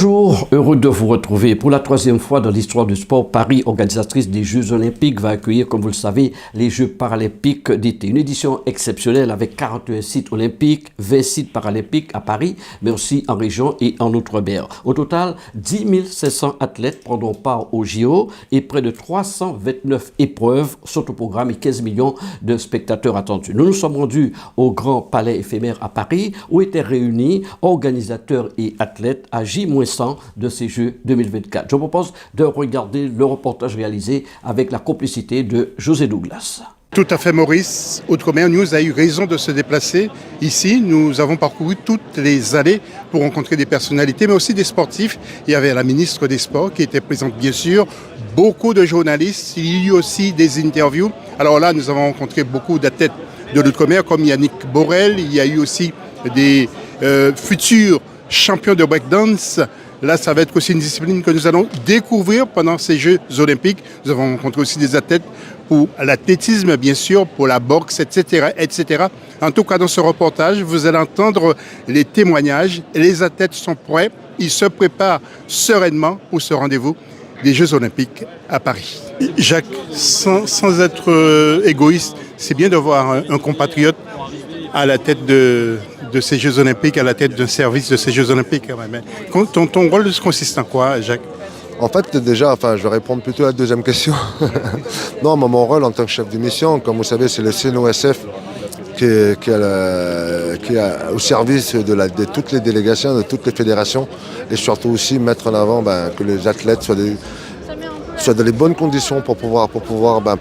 Bonjour, heureux de vous retrouver. Pour la troisième fois dans l'histoire du sport, Paris, organisatrice des Jeux Olympiques, va accueillir, comme vous le savez, les Jeux Paralympiques d'été. Une édition exceptionnelle avec 41 sites olympiques, 20 sites paralympiques à Paris, mais aussi en région et en Outre-mer. Au total, 10 500 athlètes prendront part aux JO et près de 329 épreuves sont au programme et 15 millions de spectateurs attendus. Nous nous sommes rendus au Grand Palais éphémère à Paris où étaient réunis organisateurs et athlètes à J-100 de ces Jeux 2024. Je vous propose de regarder le reportage réalisé avec la complicité de José Douglas. Tout à fait, Maurice. Outre-mer News a eu raison de se déplacer ici. Nous avons parcouru toutes les allées pour rencontrer des personnalités, mais aussi des sportifs. Il y avait la ministre des Sports qui était présente, bien sûr, beaucoup de journalistes. Il y a eu aussi des interviews. Alors là, nous avons rencontré beaucoup d'athlètes de l'Outre-mer, comme Yannick Borel. Il y a eu aussi des futurs champions de breakdance. Là, ça va être aussi une discipline que nous allons découvrir pendant ces Jeux Olympiques. Nous avons rencontré aussi des athlètes pour l'athlétisme, bien sûr, pour la boxe, etc., etc. En tout cas, dans ce reportage, vous allez entendre les témoignages. Les athlètes sont prêts. Ils se préparent sereinement pour ce rendez-vous des Jeux Olympiques à Paris. Jacques, sans être égoïste, c'est bien de voir un compatriote à la tête de ces Jeux Olympiques, à la tête d'un service de ces Jeux Olympiques. Ton rôle consiste en quoi, Jacques ? En fait, déjà, je vais répondre plutôt à la deuxième question. Non, mon rôle en tant que chef de mission, comme vous savez, c'est le CNOSF qui est au service de toutes les délégations, de toutes les fédérations, et surtout aussi mettre en avant que les athlètes soient dans les bonnes conditions pour pouvoir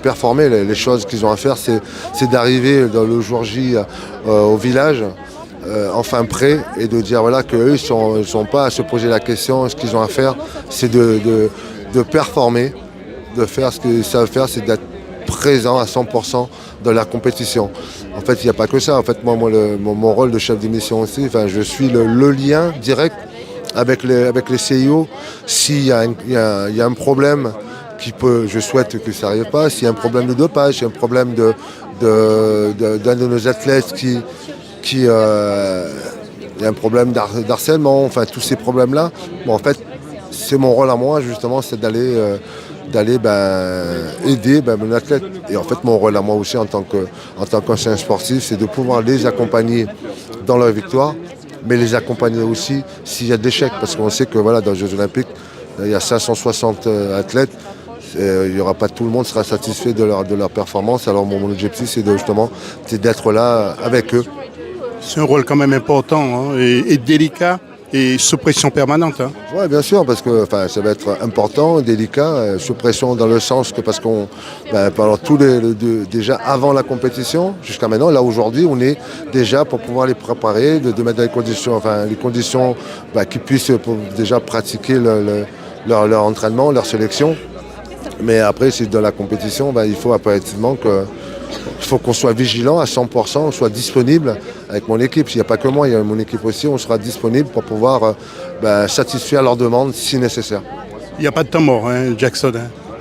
performer. Les choses qu'ils ont à faire, c'est d'arriver dans le jour J au village, enfin prêts, et de dire qu'eux, ils sont pas à se poser la question. Ce qu'ils ont à faire, c'est de performer, de faire ce qu'ils savent faire, c'est d'être présent à 100% dans la compétition. En fait, il n'y a pas que ça. En fait, mon rôle de chef d'émission aussi, je suis le lien direct avec les CIO. S'il y a un problème je souhaite que ça n'arrive pas, s'il y a un problème de dopage, s'il y a un problème d'un de nos athlètes il y a un problème d'harcèlement, tous ces problèmes-là. En fait, c'est mon rôle à moi, justement, c'est d'aller aider mon athlète. Et en fait, mon rôle à moi aussi en tant qu'ancien sportif, c'est de pouvoir les accompagner dans leur victoire, mais les accompagner aussi s'il y a des échecs. Parce qu'on sait que dans les Jeux Olympiques, il y a 560 athlètes. Il y aura pas tout le monde sera satisfait de leur performance. Alors mon objectif, c'est d'être là avec eux. C'est un rôle quand même important et délicat et sous pression permanente. Oui, bien sûr, parce que ça va être important, délicat, sous pression dans le sens que parce qu'on pendant déjà avant la compétition jusqu'à maintenant, là aujourd'hui, on est déjà pour pouvoir les préparer, de mettre dans les conditions qu'ils puissent déjà pratiquer leur entraînement, leur sélection. Mais après, c'est dans la compétition, il faut impérativement qu'on soit vigilant à 100%, on soit disponible avec mon équipe. S'il n'y a pas que moi, il y a mon équipe aussi, on sera disponible pour pouvoir satisfaire leurs demandes si nécessaire. Il n'y a pas de temps mort, Jackson.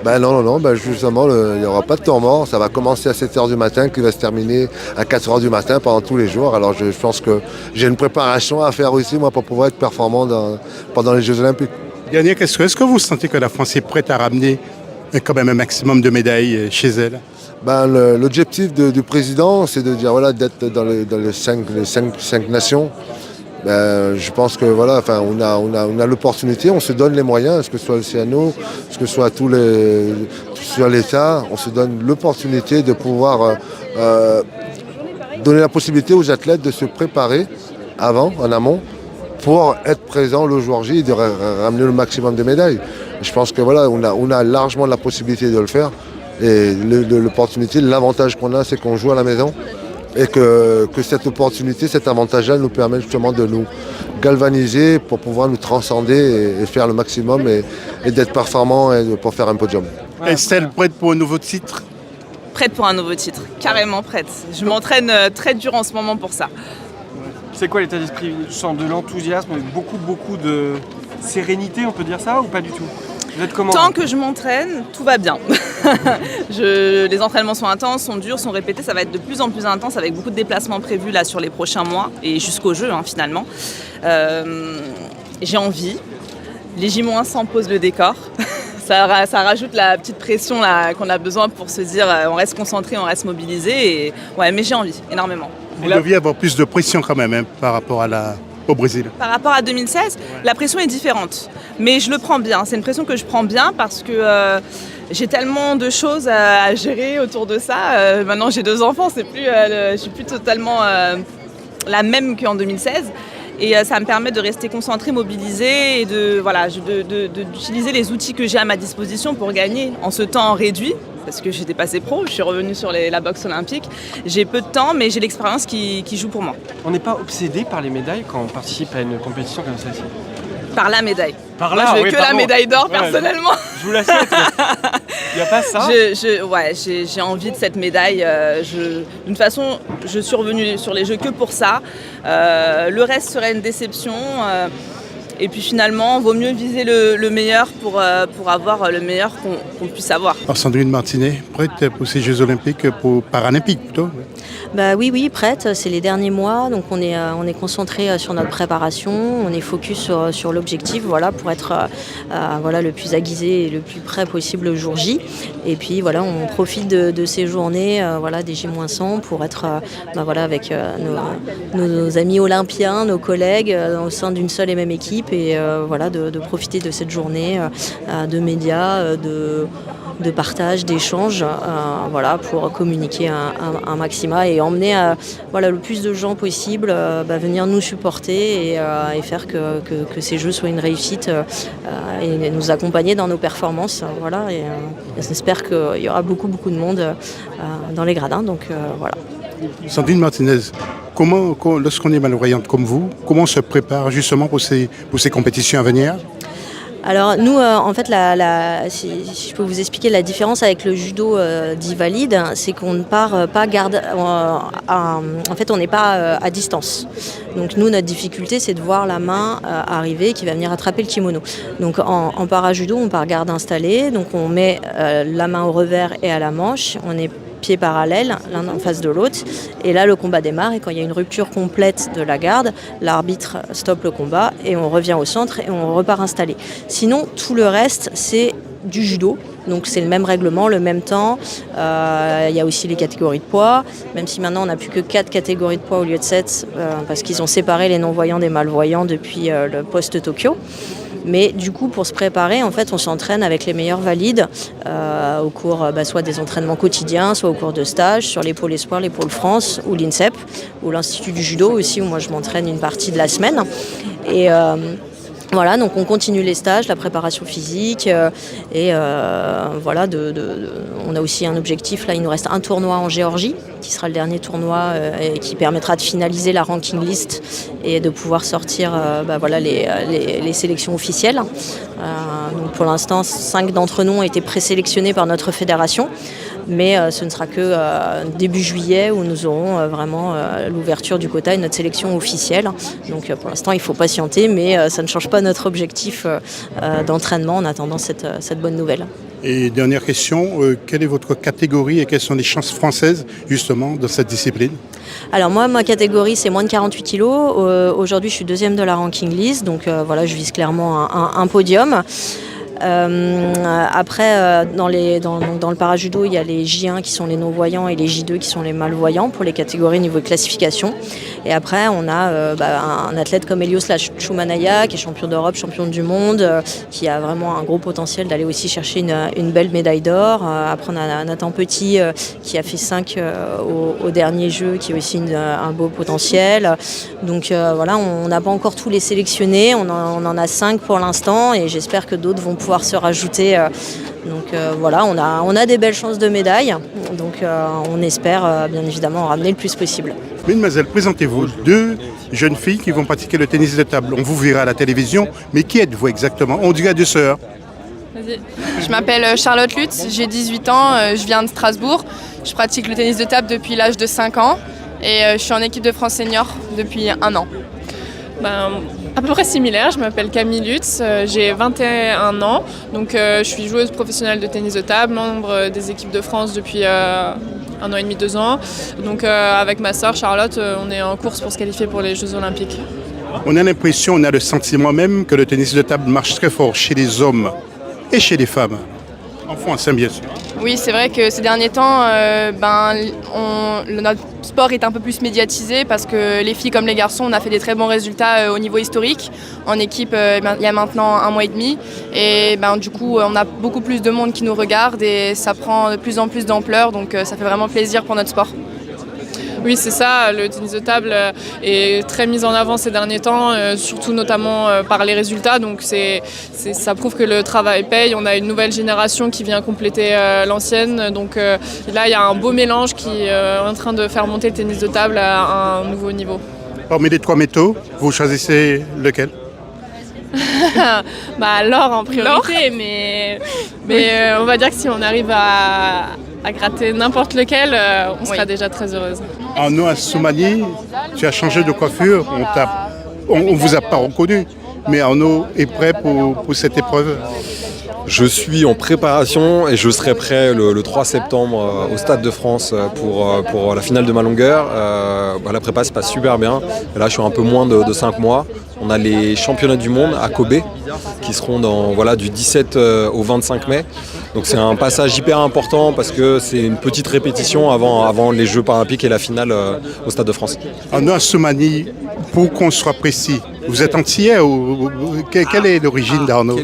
Non, justement, il n'y aura pas de temps mort. Ça va commencer à 7h du matin, qui va se terminer à 4h du matin pendant tous les jours. Alors je pense que j'ai une préparation à faire aussi, moi, pour pouvoir être performant pendant les Jeux Olympiques. Dernière question, est-ce que vous sentez que la France est prête à ramener quand même un maximum de médailles chez elle ? L'objectif du président, c'est de dire d'être dans les cinq nations. Je pense que on a l'opportunité, on se donne les moyens, que ce soit le CNO, que ce soit sur l'État, on se donne l'opportunité de pouvoir donner la possibilité aux athlètes de se préparer en amont, pour être présent le jour J et de ramener le maximum de médailles. Je pense que on a largement la possibilité de le faire. Et l'opportunité, l'avantage qu'on a, c'est qu'on joue à la maison et que cette opportunité, cet avantage-là nous permet justement de nous galvaniser pour pouvoir nous transcender et faire le maximum et d'être performant et pour faire un podium. Estelle, prête pour un nouveau titre ? Prête pour un nouveau titre, carrément prête. Je m'entraîne très dur en ce moment pour ça. C'est quoi l'état d'esprit ? Je sens de l'enthousiasme, beaucoup de sérénité, on peut dire ça, ou pas du tout ? Vous êtes comment ? Tant que je m'entraîne, tout va bien. Les entraînements sont intenses, sont durs, sont répétés. Ça va être de plus en plus intense avec beaucoup de déplacements prévus là sur les prochains mois et jusqu'au jeu finalement. J'ai envie. Les J-100 posent le décor. Ça rajoute la petite pression là, qu'on a besoin pour se dire on reste concentré, on reste mobilisé. Et... Ouais, mais j'ai envie, énormément. Vous deviez avoir plus de pression quand même par rapport au Brésil. Par rapport à 2016, la pression est différente. Mais je le prends bien. C'est une pression que je prends bien parce que j'ai tellement de choses à gérer autour de ça. Maintenant, j'ai 2 enfants. Je suis plus totalement la même qu'en 2016. Et ça me permet de rester concentrée, mobilisée et d'utiliser les outils que j'ai à ma disposition pour gagner en ce temps réduit. Parce que j'étais passée pro, je suis revenue sur la boxe olympique. J'ai peu de temps, mais j'ai l'expérience qui joue pour moi. On n'est pas obsédé par les médailles quand on participe à une compétition comme celle-ci? Par la médaille. Par là, moi, je veux que la médaille d'or, personnellement. Je vous la souhaite. Il n'y a pas ça? J'ai envie de cette médaille. D'une façon, je suis revenue sur les Jeux que pour ça. Le reste serait une déception. Et puis finalement, il vaut mieux viser le meilleur pour avoir le meilleur qu'on puisse avoir. Alors Sandrine Martinet, prête pour ces Jeux Olympiques, pour Paralympiques plutôt? Oui, prête. C'est les derniers mois, donc on est concentré sur notre préparation, on est focus sur l'objectif, pour être le plus aiguisé et le plus prêt possible le jour J. Et puis on profite de ces journées, des J-100 pour être avec nos amis olympiens, nos collègues au sein d'une seule et même équipe et de profiter de cette journée de médias, de partage, d'échange, pour communiquer un maximum et emmener le plus de gens possible venir nous supporter et faire que ces jeux soient une réussite et nous accompagner dans nos performances. Et j'espère qu'il y aura beaucoup de monde dans les gradins. Sandrine Martinez, lorsqu'on est malvoyante comme vous, comment on se prépare justement pour ces compétitions à venir? Alors nous, si je peux vous expliquer la différence avec le judo dit valide, c'est qu'on ne part pas on n'est pas à distance. Donc nous, notre difficulté, c'est de voir la main arriver qui va venir attraper le kimono. Donc en para-judo, on part garde installée, donc on met la main au revers et à la manche, on est pieds parallèles, l'un en face de l'autre. Et là, le combat démarre. Et quand il y a une rupture complète de la garde, l'arbitre stoppe le combat et on revient au centre et on repart installé. Sinon, tout le reste, c'est du judo. Donc c'est le même règlement, le même temps. Il y a aussi les catégories de poids. Même si maintenant, on n'a plus que 4 catégories de poids au lieu de 7, parce qu'ils ont séparé les non-voyants des malvoyants depuis le post-Tokyo. Mais du coup, pour se préparer, on s'entraîne avec les meilleurs valides au cours soit des entraînements quotidiens, soit au cours de stages sur les pôles Espoir, les pôles France ou l'INSEP, ou l'Institut du judo aussi, où moi je m'entraîne une partie de la semaine. Et donc on continue les stages, la préparation physique on a aussi un objectif, là il nous reste un tournoi en Géorgie qui sera le dernier tournoi et qui permettra de finaliser la ranking list et de pouvoir sortir les sélections officielles. Donc pour l'instant 5 d'entre nous ont été présélectionnés par notre fédération. Mais ce ne sera que début juillet où nous aurons vraiment l'ouverture du quota et notre sélection officielle. Donc pour l'instant, il faut patienter, mais ça ne change pas notre objectif d'entraînement en attendant cette bonne nouvelle. Et dernière question, quelle est votre catégorie et quelles sont les chances françaises justement dans cette discipline? Alors moi, ma catégorie, c'est moins de 48 kilos. Aujourd'hui, je suis 2e de la ranking list, donc je vise clairement un podium. Après, dans le parajudo, il y a les J1 qui sont les non-voyants et les J2 qui sont les malvoyants pour les catégories niveau de classification. Et après, on a un athlète comme Elios Lachumanaya qui est champion d'Europe, champion du monde, qui a vraiment un gros potentiel d'aller aussi chercher une belle médaille d'or. Après, on a Nathan Petit qui a fait 5 au dernier jeu, qui a aussi un beau potentiel. Donc on n'a pas encore tous les sélectionnés, on en a 5 pour l'instant et j'espère que d'autres vont pouvoir se rajouter. On a des belles chances de médaille. Donc on espère bien évidemment en ramener le plus possible. Mademoiselle, présentez-vous 2 jeunes filles qui vont pratiquer le tennis de table. On vous verra à la télévision, mais qui êtes-vous exactement? On dirait 2 sœurs. Vas-y. Je m'appelle Charlotte Lutz, j'ai 18 ans, je viens de Strasbourg. Je pratique le tennis de table depuis l'âge de 5 ans et je suis en équipe de France senior depuis 1 an. À peu près similaire, je m'appelle Camille Lutz, j'ai 21 ans, donc je suis joueuse professionnelle de tennis de table, membre des équipes de France depuis 1 an et demi, 2 ans. Donc avec ma sœur Charlotte, on est en course pour se qualifier pour les Jeux Olympiques. On a l'impression, on a le sentiment même que le tennis de table marche très fort chez les hommes et chez les femmes. En France, bien sûr. Oui, c'est vrai que ces derniers temps, notre sport est un peu plus médiatisé parce que les filles comme les garçons, on a fait des très bons résultats au niveau historique. En équipe, il y a maintenant 1 mois et demi. Et du coup, on a beaucoup plus de monde qui nous regarde et ça prend de plus en plus d'ampleur. Donc ça fait vraiment plaisir pour notre sport. Oui, c'est ça, le tennis de table est très mis en avant ces derniers temps, surtout notamment par les résultats. Donc ça prouve que le travail paye. On a une nouvelle génération qui vient compléter l'ancienne. Donc là, il y a un beau mélange qui est en train de faire monter le tennis de table à un nouveau niveau. Parmi les 3 métaux, vous choisissez lequel? L'or en priorité, mais on va dire que si on arrive à gratter n'importe lequel, on sera déjà très heureuse. Arnaud Assoumani, tu as changé de coiffure, on vous a pas reconnu, mais Arnaud est prêt pour cette épreuve? Je suis en préparation et je serai prêt le 3 septembre au Stade de France pour la finale de ma longueur. La prépa se passe super bien. Et là, je suis un peu moins de 5 mois. On a les championnats du monde à Kobe qui seront du 17 au 25 mai. Donc c'est un passage hyper important parce que c'est une petite répétition avant les Jeux paralympiques et la finale au Stade de France. Arnaud Assoumani, pour qu'on soit précis, vous êtes antillais ou quelle est l'origine d'Arnaud?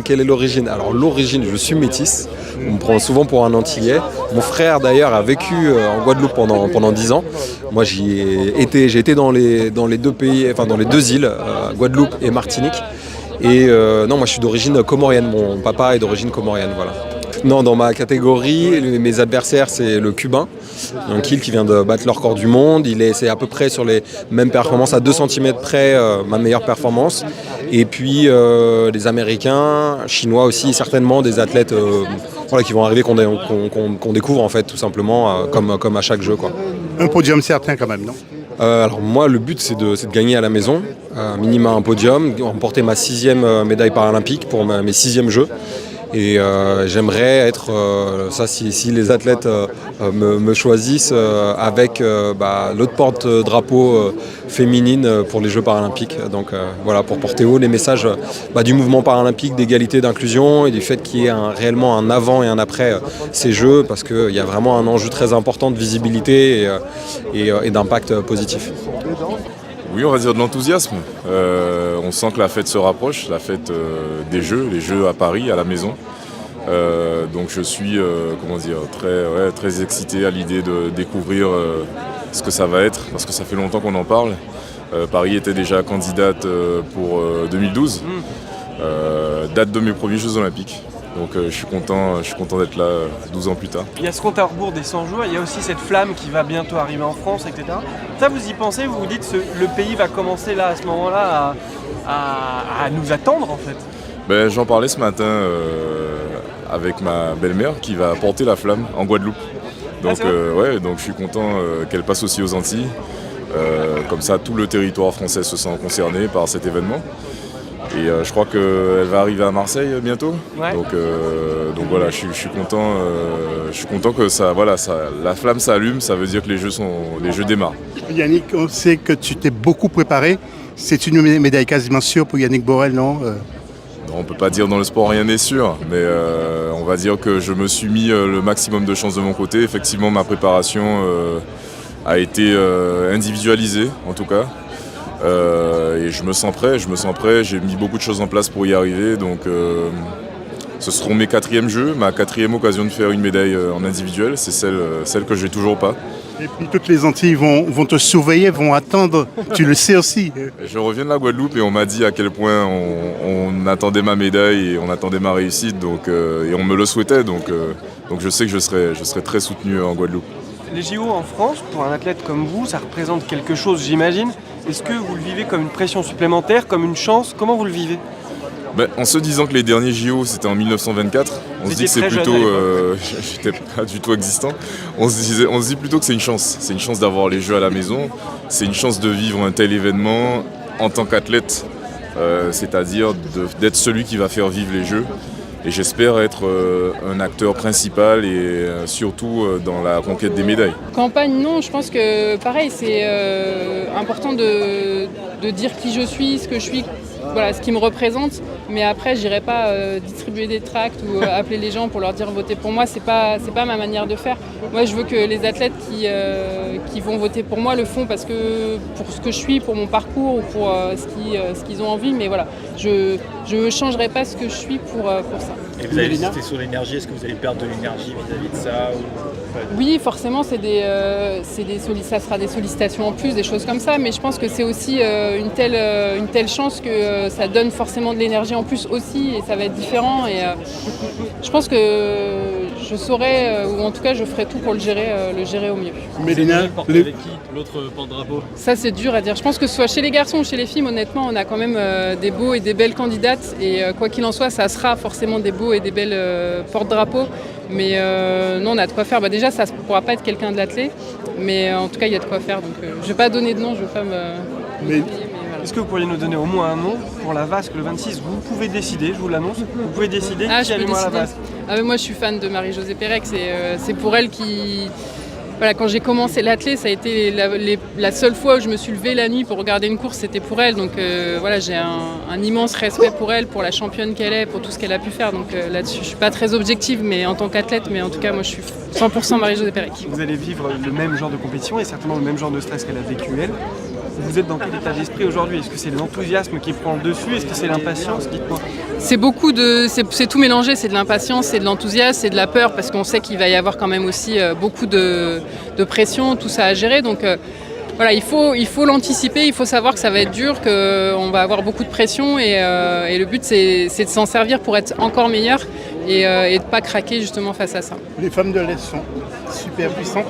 Quelle est l'origine? Alors l'origine, je suis métisse. On me prend souvent pour un antillais. Mon frère d'ailleurs a vécu en Guadeloupe pendant 10 ans. Moi j'ai été dans les 2 pays, enfin dans les 2 îles, Guadeloupe et Martinique. Et moi je suis d'origine comorienne. Mon papa est d'origine comorienne, voilà. Non, dans ma catégorie, mes adversaires, c'est le Cubain, un kill qui vient de battre le record du monde. C'est à peu près sur les mêmes performances, à 2 cm près, ma meilleure performance. Et puis les Américains, Chinois aussi, certainement des athlètes qui vont arriver, qu'on découvre en fait, tout simplement, comme à chaque jeu, quoi. Un podium certain quand même, non? Alors moi, le but, c'est de gagner à la maison, minima un podium, remporter ma 6e médaille paralympique pour mes 6e Jeux. Et j'aimerais être, si les athlètes me choisissent, avec l'autre porte-drapeau féminine pour les Jeux paralympiques. Donc pour porter haut les messages du mouvement paralympique, d'égalité, d'inclusion et du fait qu'il y ait réellement un avant et un après ces Jeux, parce qu'il y a vraiment un enjeu très important de visibilité et d'impact positif. Oui, on va dire de l'enthousiasme. On sent que la fête se rapproche, la fête des Jeux, les Jeux à Paris, à la maison. Donc je suis très excité à l'idée de découvrir ce que ça va être, parce que ça fait longtemps qu'on en parle. Paris était déjà candidate pour 2012, date de mes premiers Jeux Olympiques. Donc je suis content d'être là 12 ans plus tard. Il y a ce compte à rebours des 100 jours, il y a aussi cette flamme qui va bientôt arriver en France, etc. Ça, vous y pensez, vous vous dites que le pays va commencer là, à ce moment-là, à nous attendre en fait? J'en parlais ce matin avec ma belle-mère qui va porter la flamme en Guadeloupe. Donc, donc je suis content qu'elle passe aussi aux Antilles. Comme ça, tout le territoire français se sent concerné par cet événement. Et je crois qu'elle va arriver à Marseille bientôt. Ouais. Donc voilà, je suis content que la flamme s'allume, ça veut dire que les jeux démarrent. Yannick, on sait que tu t'es beaucoup préparé. C'est une médaille quasiment sûre pour Yannick Borel, non? Non, on ne peut pas dire dans le sport rien n'est sûr, mais on va dire que je me suis mis le maximum de chance de mon côté. Effectivement, ma préparation a été individualisée, en tout cas. Et je me sens prêt, j'ai mis beaucoup de choses en place pour y arriver, donc ce seront mes 4e Jeux, ma 4e occasion de faire une médaille en individuel, c'est celle que je n'ai toujours pas. Et puis toutes les Antilles vont te surveiller, vont attendre, tu le sais aussi. Je reviens de la Guadeloupe et on m'a dit à quel point on attendait ma médaille et on attendait ma réussite, et on me le souhaitait, donc je sais que je serai très soutenu en Guadeloupe. Les JO en France, pour un athlète comme vous, ça représente quelque chose, j'imagine. Est-ce que vous le vivez comme une pression supplémentaire, comme une chance? Comment vous le vivez? En se disant que les derniers JO c'était en 1924, on se dit que c'est plutôt... j'étais pas du tout existant. On se dit plutôt que c'est une chance. C'est une chance d'avoir les Jeux à la maison. C'est une chance de vivre un tel événement en tant qu'athlète. C'est-à-dire d'être celui qui va faire vivre les Jeux. Et j'espère être un acteur principal et surtout dans la conquête des médailles. Campagne, non, je pense que pareil, c'est important de dire qui je suis, ce que je suis, voilà, ce qui me représente. Mais après, j'irai pas distribuer des tracts ou appeler les gens pour leur dire votez pour moi. C'est pas ma manière de faire. Moi, je veux que les athlètes qui vont voter pour moi le font parce que pour ce que je suis, pour mon parcours ou pour ce qu'ils ont envie. Mais voilà, je ne changerai pas ce que je suis pour ça. Et vous avez insisté sur l'énergie. Est-ce que vous allez perdre de l'énergie vis-à-vis de ça Oui, forcément, ça sera des sollicitations en plus, des choses comme ça. Mais je pense que c'est aussi une telle chance que ça donne forcément de l'énergie en plus aussi, et ça va être différent. Et je pense que je saurai, ou en tout cas, je ferai tout pour le gérer au mieux. Mélina, avec qui l'autre porte-drapeau? Ça, c'est dur à dire. Je pense que ce soit chez les garçons ou chez les filles, honnêtement, on a quand même des beaux et des belles candidates. Et quoi qu'il en soit, ça sera forcément des beaux et des belles porte-drapeaux. Mais non, on a de quoi faire. Déjà, ça ne pourra pas être quelqu'un de l'athlète, mais en tout cas, il y a de quoi faire. Donc, je ne vais pas donner de nom, je ne vais pas me... Est-ce que vous pourriez nous donner au moins un nom pour la Vasque le 26? Vous pouvez décider, je vous l'annonce, vous pouvez décider qui allez à la Vasque. Moi, je suis fan de Marie-Josée Pérec, c'est pour elle qui... Voilà, quand j'ai commencé l'athlète, ça a été la seule fois où je me suis levée la nuit pour regarder une course, c'était pour elle. Donc voilà, j'ai un immense respect pour elle, pour la championne qu'elle est, pour tout ce qu'elle a pu faire. Donc là-dessus, je ne suis pas très objective, mais en tant qu'athlète, mais en tout cas, moi, je suis 100% Marie-Josée Pérec. Vous allez vivre le même genre de compétition et certainement le même genre de stress qu'elle a vécu elle. Vous êtes dans quel état d'esprit aujourd'hui? Est-ce que c'est l'enthousiasme qui prend le dessus? Est-ce que c'est l'impatience? Dites-moi. C'est tout mélangé, c'est de l'impatience, c'est de l'enthousiasme, c'est de la peur, parce qu'on sait qu'il va y avoir quand même aussi beaucoup de pression, tout ça à gérer. Donc voilà, il faut l'anticiper, il faut savoir que ça va être dur, qu'on va avoir beaucoup de pression et le but c'est de s'en servir pour être encore meilleur et de ne pas craquer justement face à ça. Les femmes de l'Est sont super puissantes.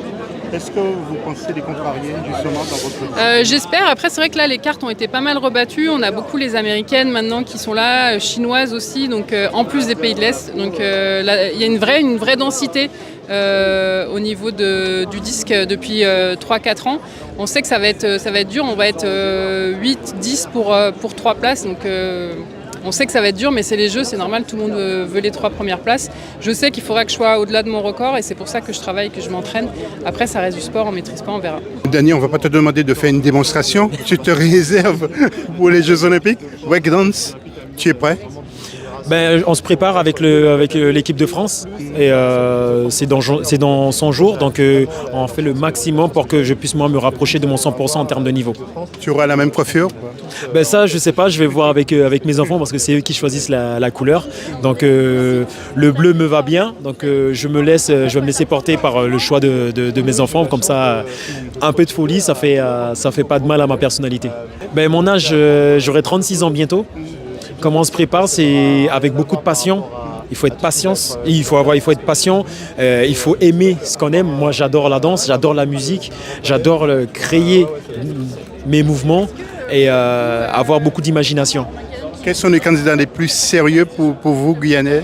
Est-ce que vous pensez les contrarier justement dans votre... J'espère. Après, c'est vrai que là, les cartes ont été pas mal rebattues. On a beaucoup les Américaines maintenant qui sont là, chinoises aussi, donc en plus des pays de l'Est. Donc là, il y a une vraie densité au niveau du disque depuis 3-4 ans. On sait que ça va être dur. On va être 8-10 pour 3 places. Donc on sait que ça va être dur, mais c'est les jeux, c'est normal, tout le monde veut les 3 premières places. Je sais qu'il faudra que je sois au-delà de mon record et c'est pour ça que je travaille, que je m'entraîne. Après, ça reste du sport, on ne maîtrise pas, on verra. Dany, on ne va pas te demander de faire une démonstration. Tu te réserves pour les Jeux Olympiques. Breakdance, tu es prêt? On se prépare avec l'équipe de France et c'est dans 100 jours, donc on fait le maximum pour que je puisse moi me rapprocher de mon 100% en termes de niveau. Tu auras la même coiffure? Ça je sais pas, je vais voir avec mes enfants parce que c'est eux qui choisissent la couleur. Donc le bleu me va bien, donc je vais me laisser porter par le choix de mes enfants, comme ça un peu de folie, ça fait pas de mal à ma personnalité. Mon âge, j'aurai 36 ans bientôt. Comment on se prépare, c'est avec beaucoup de passion. Il faut être patient, il faut être patient, il faut aimer ce qu'on aime. Moi, j'adore la danse, j'adore la musique, j'adore créer mes mouvements et avoir beaucoup d'imagination. Quels sont les candidats les plus sérieux pour vous, Guyanais?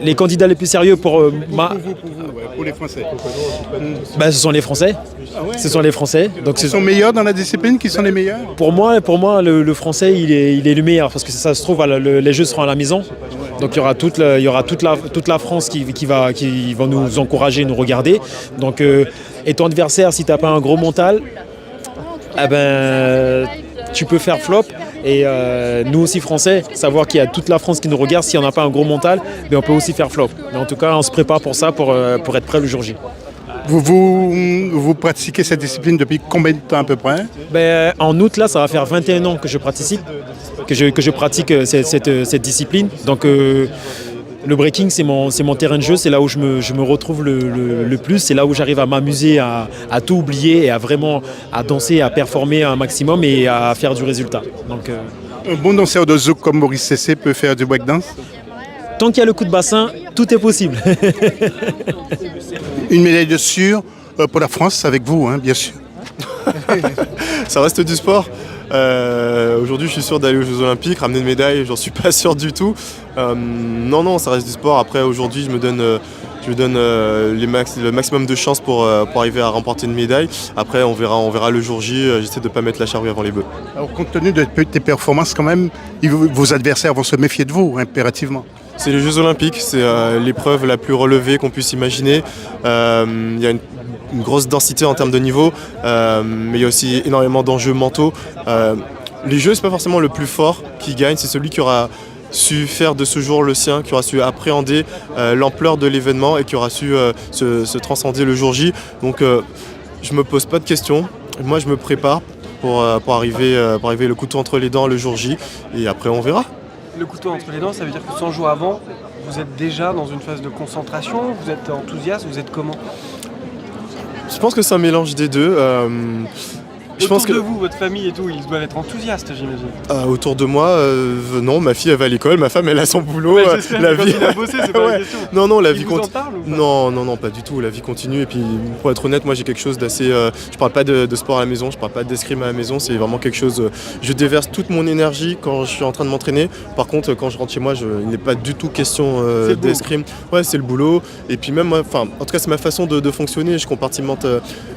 Les candidats les plus sérieux pour les Français. Ce sont les Français. Ah ouais. Ce sont les Français. Donc, ils sont meilleurs dans la discipline? Qui sont les meilleurs? Pour moi, le Français, il est le meilleur parce que ça se trouve, les Jeux seront à la maison. Donc il y aura toute la France qui va nous encourager, nous regarder. Donc et ton adversaire, si tu n'as pas un gros mental, tu peux faire flop. Et nous aussi Français, savoir qu'il y a toute la France qui nous regarde, si on n'a pas un gros mental, on peut aussi faire flop. Mais en tout cas, on se prépare pour ça, pour être prêt le jour J. Vous pratiquez cette discipline depuis combien de temps à peu près? En août, là, ça va faire 21 ans que je pratique cette discipline. Donc le breaking, c'est mon terrain de jeu, c'est là où je me retrouve le plus, c'est là où j'arrive à m'amuser, à tout oublier et à danser, à performer un maximum et à faire du résultat. Donc, un bon danseur de zouk comme Maurice Cessé peut faire du breakdance? Tant qu'il y a le coup de bassin, tout est possible. Une médaille de sûr pour la France avec vous, bien sûr. Ça reste du sport. Aujourd'hui, je suis sûr d'aller aux Jeux Olympiques, ramener une médaille, j'en suis pas sûr du tout. Non, ça reste du sport. Après, aujourd'hui, je me donne le maximum de chances pour arriver à remporter une médaille. Après, on verra le jour J. J'essaie de ne pas mettre la charrue avant les bœufs. Alors, compte tenu de tes performances, quand même, vos adversaires vont se méfier de vous, impérativement. C'est les Jeux Olympiques, c'est l'épreuve la plus relevée qu'on puisse imaginer. Il y a une grosse densité en termes de niveau, mais il y a aussi énormément d'enjeux mentaux. les jeux, c'est pas forcément le plus fort qui gagne, c'est celui qui aura su faire de ce jour le sien, qui aura su appréhender l'ampleur de l'événement et qui aura su se transcender le jour J. Donc je me pose pas de questions, moi je me prépare pour arriver le couteau entre les dents le jour J et après on verra. Le couteau entre les dents, ça veut dire que 100 jours avant, vous êtes déjà dans une phase de concentration, vous êtes enthousiaste, vous êtes comment? Je pense que c'est un mélange des deux. Je pense que de vous, votre famille et tout, ils doivent être enthousiastes, j'imagine. Autour de moi, non, ma fille elle va à l'école, ma femme elle a son boulot. Ouais, la vie. Quand il a bossé, c'est pas la question. Non, la vie continue. Non, pas du tout. La vie continue. Et puis, pour être honnête, moi j'ai quelque chose d'assez. Je parle pas de sport à la maison, je parle pas d'escrime à la maison. C'est vraiment quelque chose. Je déverse toute mon énergie quand je suis en train de m'entraîner. Par contre, quand je rentre chez moi, il n'est pas du tout question d'escrime. Ouais, c'est le boulot. Et puis même, moi, en tout cas, c'est ma façon de fonctionner. Je compartimente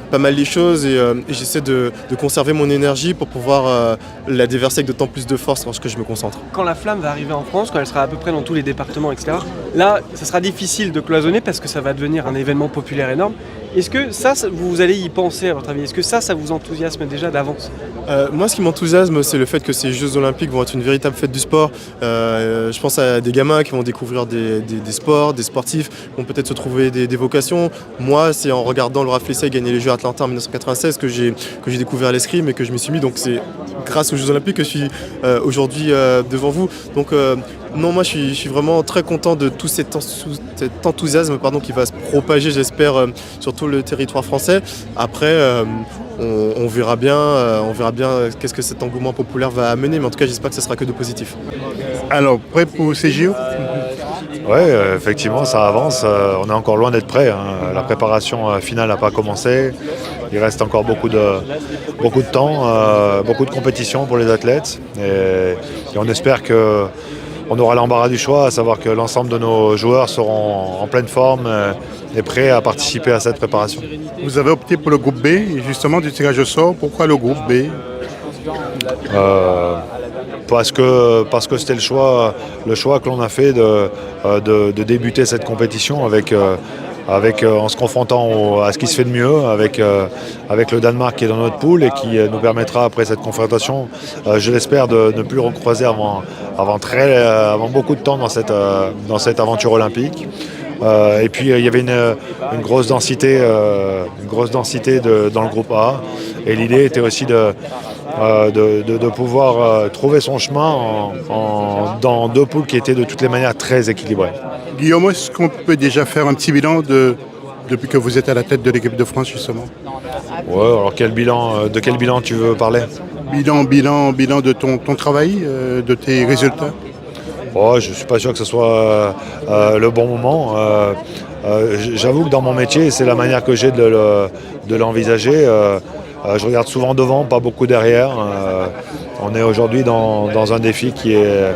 pas mal les choses et j'essaie de conserver mon énergie pour pouvoir la déverser avec d'autant plus de force lorsque je me concentre. Quand la flamme va arriver en France, quand elle sera à peu près dans tous les départements, etc., là, ça sera difficile de cloisonner parce que ça va devenir un événement populaire énorme. Est-ce que ça, vous allez y penser à votre avis? Est-ce que ça vous enthousiasme déjà d'avance? Moi, ce qui m'enthousiasme, c'est le fait que ces Jeux Olympiques vont être une véritable fête du sport. Je pense à des gamins qui vont découvrir des sports, des sportifs, qui vont peut-être se trouver des vocations. Moi, c'est en regardant Laura Flessel gagner les Jeux Atlanta en 1996 que j'ai découvert l'escrime et que je m'y suis mis. Donc c'est grâce aux Jeux Olympiques que je suis aujourd'hui devant vous. Donc non, moi je suis vraiment très content de tout cet enthousiasme qui va se propager, j'espère, sur tout le territoire français. Après, on verra bien qu'est-ce que cet engouement populaire va amener, mais en tout cas j'espère que ce sera que de positif. Alors, prêt pour ces JO? Oui, effectivement, ça avance. On est encore loin d'être prêt. La préparation finale n'a pas commencé. Il reste encore beaucoup de temps, beaucoup de compétitions pour les athlètes. Et on espère qu'on aura l'embarras du choix, à savoir que l'ensemble de nos joueurs seront en pleine forme et prêts à participer à cette préparation. Vous avez opté pour le groupe B, justement, du tirage au sort. Pourquoi le groupe B? Parce que c'était le choix que l'on a fait de débuter cette compétition en se confrontant à ce qui se fait de mieux, avec le Danemark qui est dans notre poule et qui nous permettra après cette confrontation, je l'espère, de ne plus le recroiser avant beaucoup de temps dans cette aventure olympique. Et puis il y avait une grosse densité dans le groupe A, et l'idée était aussi de pouvoir trouver son chemin dans deux poules qui étaient de toutes les manières très équilibrées. Guillaume, est-ce qu'on peut déjà faire un petit bilan depuis que vous êtes à la tête de l'équipe de France, justement? Ouais, alors de quel bilan tu veux parler? Bilan de ton travail, de tes résultats? Oh, je ne suis pas sûr que ce soit le bon moment. J'avoue que dans mon métier, c'est la manière que j'ai de l'envisager. Je regarde souvent devant, pas beaucoup derrière. On est aujourd'hui dans un défi qui est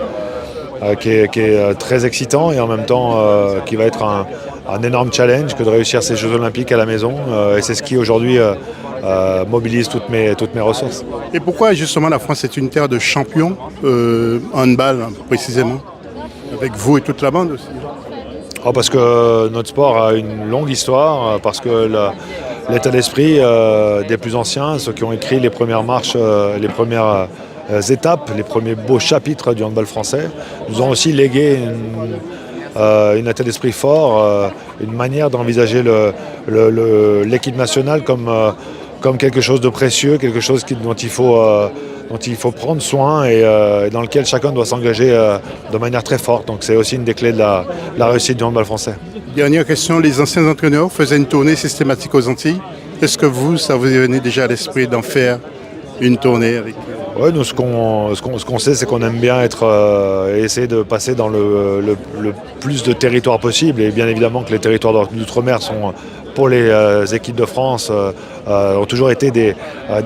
très excitant et en même temps qui va être un énorme challenge que de réussir ces Jeux Olympiques à la maison. Et c'est ce qui aujourd'hui mobilise toutes mes ressources. Et pourquoi justement la France est une terre de champions handball précisément, avec vous et toute la bande aussi? Parce que notre sport a une longue histoire, parce que l'état d'esprit des plus anciens, ceux qui ont écrit les premières marches, les premières étapes, les premiers beaux chapitres du handball français, nous ont aussi légué un état d'esprit fort, une manière d'envisager l'équipe nationale comme quelque chose de précieux, quelque chose dont il faut prendre soin et dans lequel chacun doit s'engager de manière très forte. Donc c'est aussi une des clés de la réussite du handball français. Dernière question, les anciens entraîneurs faisaient une tournée systématique aux Antilles. Est-ce que ça vous est venu déjà à l'esprit d'en faire une tournée avec... Oui, nous, ce qu'on sait, c'est qu'on aime bien essayer de passer dans le plus de territoires possible. Et bien évidemment que les territoires d'outre-mer sont, pour les équipes de France, ont toujours été des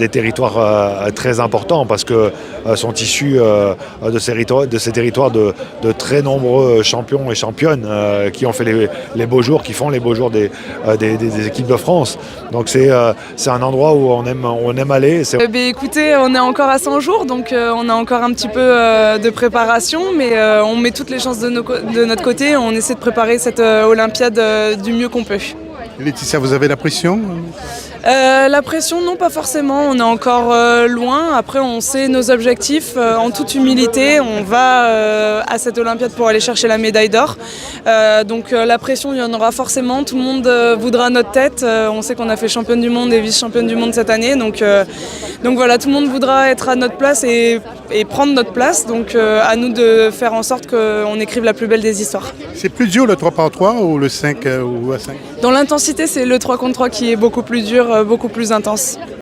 territoires très importants parce que sont issus de ces territoires de très nombreux champions et championnes qui ont fait les beaux jours, qui font les beaux jours des équipes de France. Donc c'est un endroit où on aime aller. Écoutez, on est encore à 100 jours, donc on a encore un petit peu de préparation, mais on met toutes les chances de notre côté. On essaie de préparer cette Olympiade du mieux qu'on peut. Laetitia, vous avez la pression? La pression, non, pas forcément. On est encore loin. Après, on sait nos objectifs. En toute humilité, on va à cette Olympiade pour aller chercher la médaille d'or. Donc la pression, il y en aura forcément. Tout le monde voudra notre tête. On sait qu'on a fait championne du monde et vice-championne du monde cette année. Donc voilà, tout le monde voudra être à notre place et prendre notre place. Donc à nous de faire en sorte qu'on écrive la plus belle des histoires. C'est plus dur le 3x3 ou le 5 ou à 5? Dans l'intensité, c'est le 3 contre 3 qui est beaucoup plus dur, beaucoup plus intense.